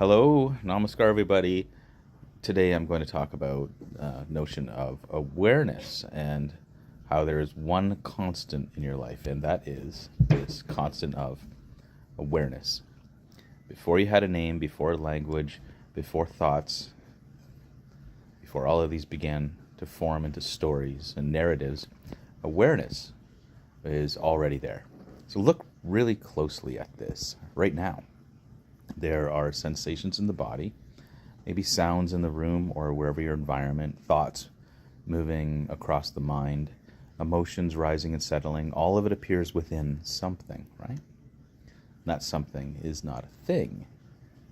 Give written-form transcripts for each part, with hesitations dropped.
Hello, namaskar, everybody. Today I'm going to talk about notion of awareness and how there is one constant in your life, and that is this constant of awareness. Before you had a name, before language, before thoughts, before all of these began to form into stories and narratives, awareness is already there. So look really closely at this right now. There are sensations in the body, maybe sounds in the room or wherever your environment, thoughts moving across the mind, emotions rising and settling. All of it appears within something, right? That something is not a thing.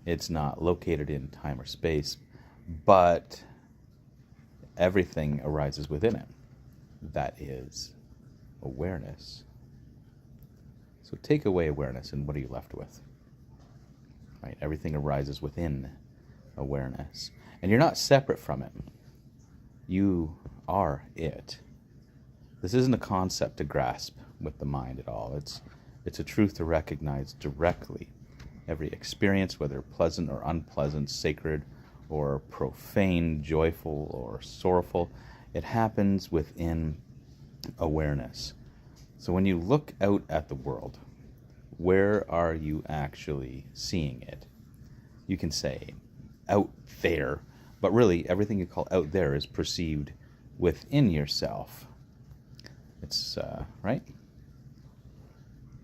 It's not located in time or space, but everything arises within it. That is awareness. So take away awareness, and what are you left with? Right? Everything arises within awareness. And you're not separate from it. You are it. This isn't a concept to grasp with the mind at all. It's a truth to recognize directly. Every experience, whether pleasant or unpleasant, sacred or profane, joyful or sorrowful, it happens within awareness. So when you look out at the world, where are you actually seeing it? You can say out there, but really everything you call out there is perceived within yourself. It's, right?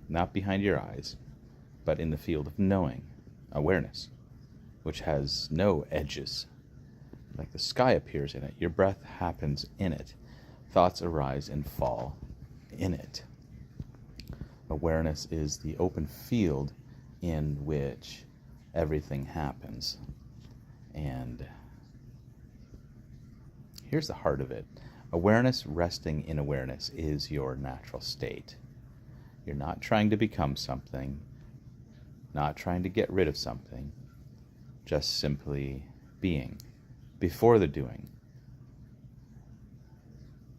Not behind your eyes, but in the field of knowing, awareness, which has no edges. Like the sky appears in it, your breath happens in it, thoughts arise and fall in it. Awareness is the open field in which everything happens. And here's the heart of it. Awareness resting in awareness is your natural state. You're not trying to become something, not trying to get rid of something, just simply being before the doing.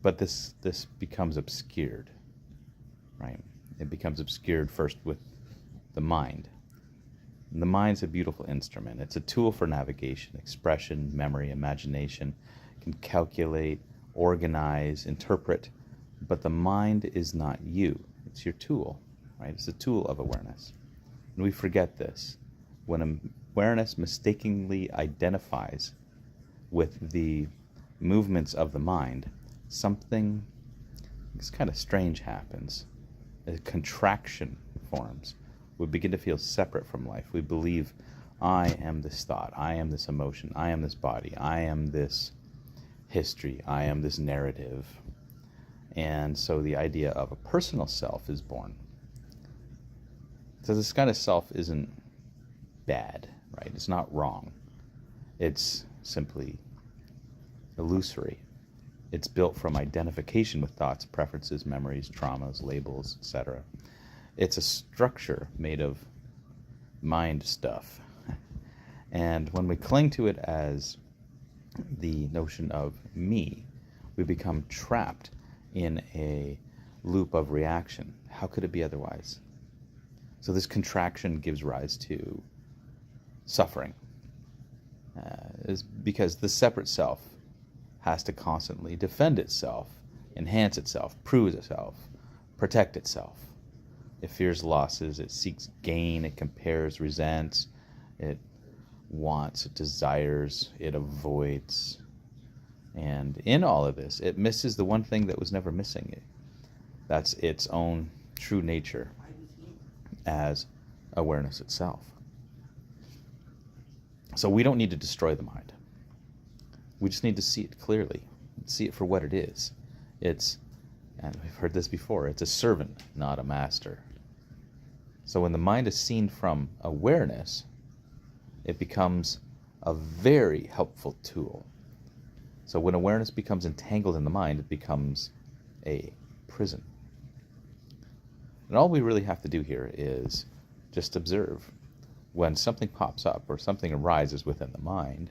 But this becomes obscured, right? It becomes obscured first with the mind. And the mind's a beautiful instrument. It's a tool for navigation, expression, memory, imagination. It can calculate, organize, interpret, but the mind is not you. It's your tool, right? It's a tool of awareness. And we forget this. When awareness mistakenly identifies with the movements of the mind, something kind of strange happens. A contraction forms. We begin to feel separate from life. We believe, I am this thought, I am this emotion, I am this body, I am this history, I am this narrative. And so the idea of a personal self is born. So this kind of self isn't bad, right? It's not wrong. It's simply illusory. It's built from identification with thoughts, preferences, memories, traumas, labels, etc. It's a structure made of mind stuff. And when we cling to it as the notion of me, we become trapped in a loop of reaction. How could it be otherwise? So this contraction gives rise to suffering. Is because the separate self has to constantly defend itself, enhance itself, prove itself, protect itself. It fears losses, it seeks gain, it compares, resents, it wants, it desires, it avoids. And in all of this, it misses the one thing that was never missing. That's its own true nature as awareness itself. So we don't need to destroy the mind. We just need to see it clearly, see it for what it is. It's, and we've heard this before, it's a servant, not a master. So when the mind is seen from awareness, it becomes a very helpful tool. So when awareness becomes entangled in the mind, it becomes a prison. And all we really have to do here is just observe. When something pops up or something arises within the mind,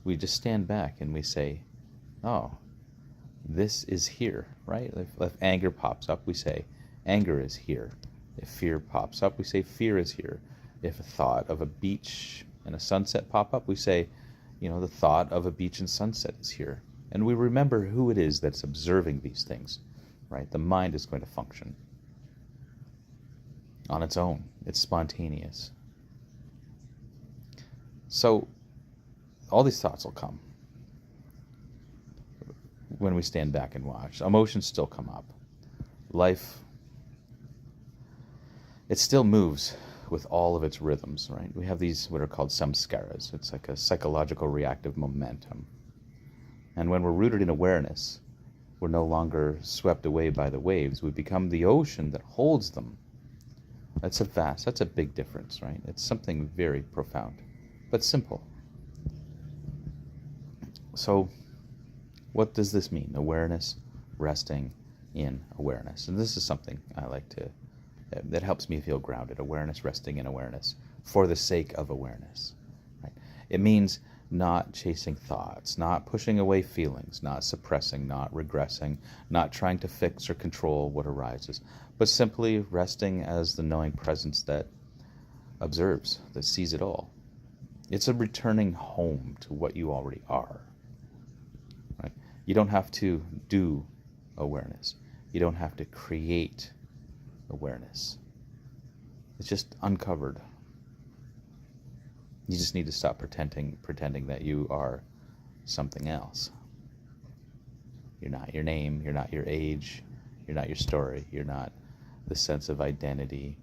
we just stand back and we say, oh, this is here, right? If anger pops up, we say, anger is here. If fear pops up, we say fear is here. If a thought of a beach and a sunset pop up, we say, the thought of a beach and sunset is here. And we remember who it is that's observing these things, right? The mind is going to function on its own. It's spontaneous. So all these thoughts will come when we stand back and watch. Emotions still come up. Life, it still moves with all of its rhythms, right? We have these what are called samskaras. It's like a psychological reactive momentum. And when we're rooted in awareness, we're no longer swept away by the waves. We become the ocean that holds them. That's a big difference, right? It's something very profound, but simple. So what does this mean? Awareness, resting in awareness. And this is something I like to, that helps me feel grounded. Awareness, resting in awareness, for the sake of awareness. Right? It means not chasing thoughts, not pushing away feelings, not suppressing, not regressing, not trying to fix or control what arises, but simply resting as the knowing presence that observes, that sees it all. It's a returning home to what you already are. Right? You don't have to do awareness. You don't have to create awareness. It's just uncovered. You just need to stop pretending that you are something else. You're not your name, you're not your age, you're not your story, you're not the sense of identity.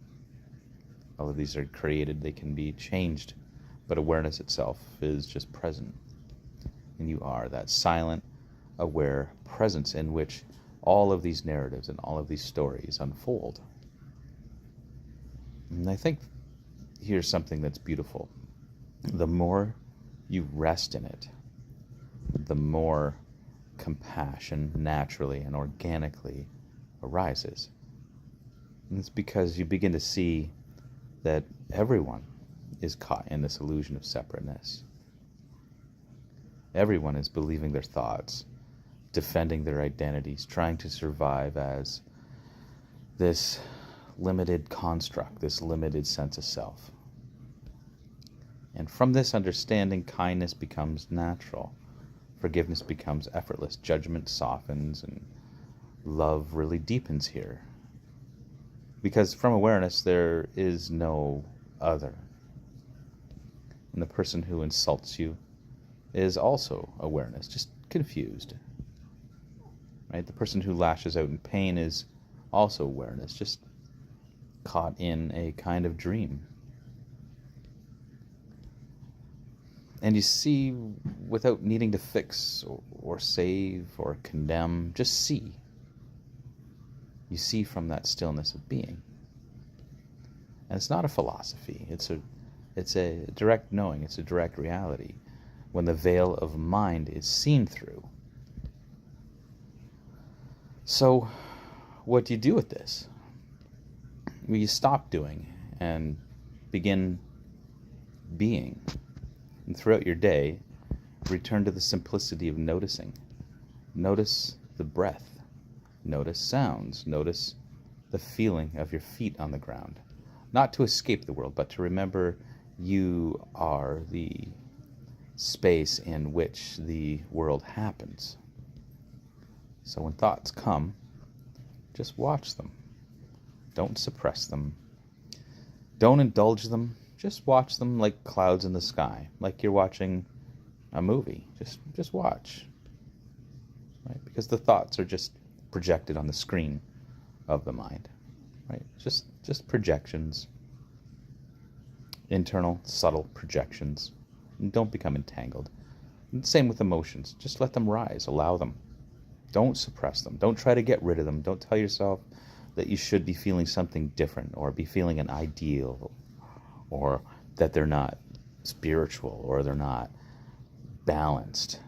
All of these are created, they can be changed, but awareness itself is just present. And you are that silent, aware presence in which all of these narratives and all of these stories unfold. And I think here's something that's beautiful. The more you rest in it, the more compassion naturally and organically arises. And it's because you begin to see that everyone is caught in this illusion of separateness. Everyone is believing their thoughts, defending their identities, trying to survive as this limited construct, this limited sense of self. And from this understanding, kindness becomes natural. Forgiveness becomes effortless. Judgment softens, and love really deepens here. Because from awareness, there is no other. And the person who insults you is also awareness, just confused. Right? The person who lashes out in pain is also awareness, just caught in a kind of dream. And you see, without needing to fix or save or condemn, just see. You see from that stillness of being. And it's not a philosophy. It's a direct knowing. It's a direct reality. When the veil of mind is seen through. So, what do you do with this? Well, you stop doing and begin being. And throughout your day, return to the simplicity of noticing. Notice the breath. Notice sounds. Notice the feeling of your feet on the ground. Not to escape the world, but to remember you are the space in which the world happens. So when thoughts come, just watch them. Don't suppress them. Don't indulge them. Just watch them like clouds in the sky, like you're watching a movie. Just watch, right? Because the thoughts are just projected on the screen of the mind, right? Just projections, internal, subtle projections. And don't become entangled. And same with emotions. Just let them rise. Allow them. Don't suppress them. Don't try to get rid of them. Don't tell yourself that you should be feeling something different or be feeling an ideal, or that they're not spiritual or they're not balanced.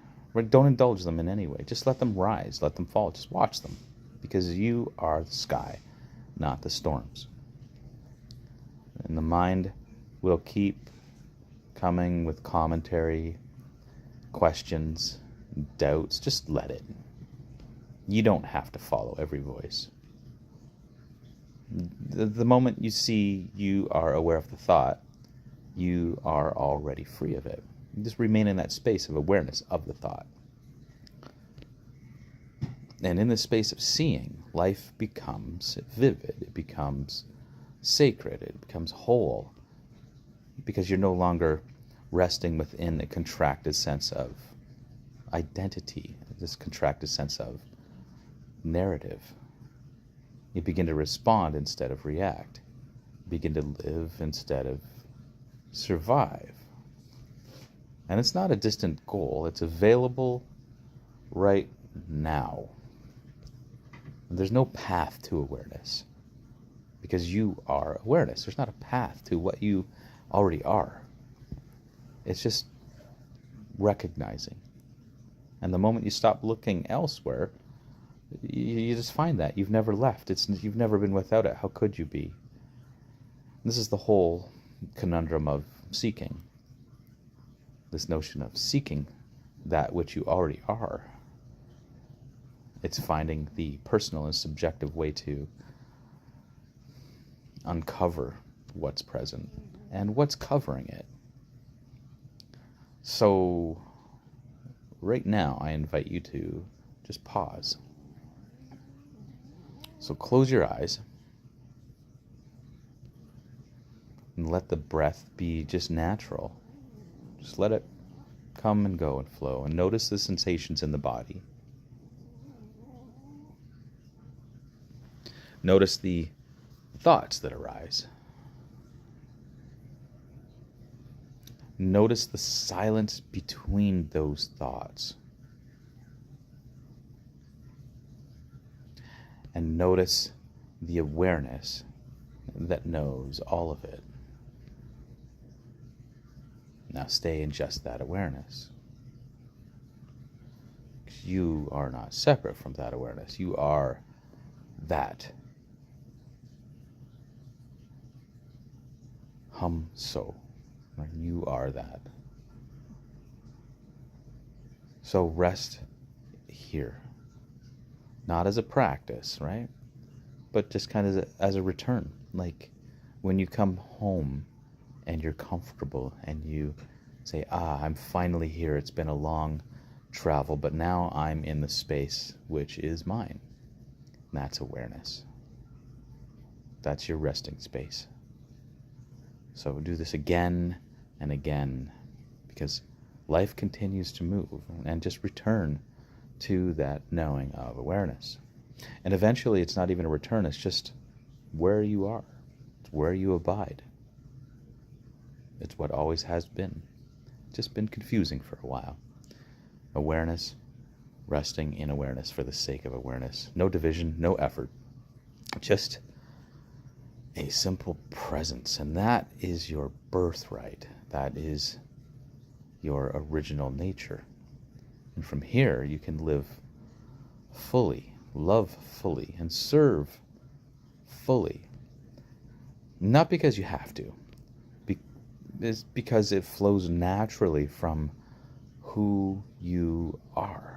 Don't indulge them in any way. Just let them rise, let them fall. Just watch them, because you are the sky, not the storms. And the mind will keep coming with commentary, questions, doubts. Just let it. You don't have to follow every voice. The moment you see you are aware of the thought, you are already free of it. You just remain in that space of awareness of the thought. And in the space of seeing, life becomes vivid, it becomes sacred, it becomes whole, because you're no longer resting within a contracted sense of identity, this contracted sense of narrative. You begin to respond instead of react. You begin to live instead of survive. And it's not a distant goal, it's available right now. And there's no path to awareness, because you are awareness. There's not a path to what you already are. It's just recognizing. And the moment you stop looking elsewhere, you just find that. You've never left. You've never been without it. How could you be? This is the whole conundrum of seeking. This notion of seeking that which you already are. It's finding the personal and subjective way to uncover what's present and what's covering it. So, right now, I invite you to just pause. So close your eyes and let the breath be just natural. Just let it come and go and flow, and notice the sensations in the body. Notice the thoughts that arise. Notice the silence between those thoughts. And notice the awareness that knows all of it. Now stay in just that awareness. You are not separate from that awareness. You are that. Hum so. You are that. So rest here. Not as a practice, right? But just kind of as a return. Like when you come home and you're comfortable and you say, I'm finally here. It's been a long travel, but now I'm in the space which is mine. And that's awareness. That's your resting space. So do this again and again, because life continues to move, and just return to that knowing of awareness. And eventually it's not even a return, it's just where you are. It's where you abide. It's what always has been. Just been confusing for a while. Awareness, resting in awareness for the sake of awareness. No division, no effort. Just a simple presence. And that is your birthright. That is your original nature. And from here, you can live fully, love fully, and serve fully. Not because you have to. It's because it flows naturally from who you are.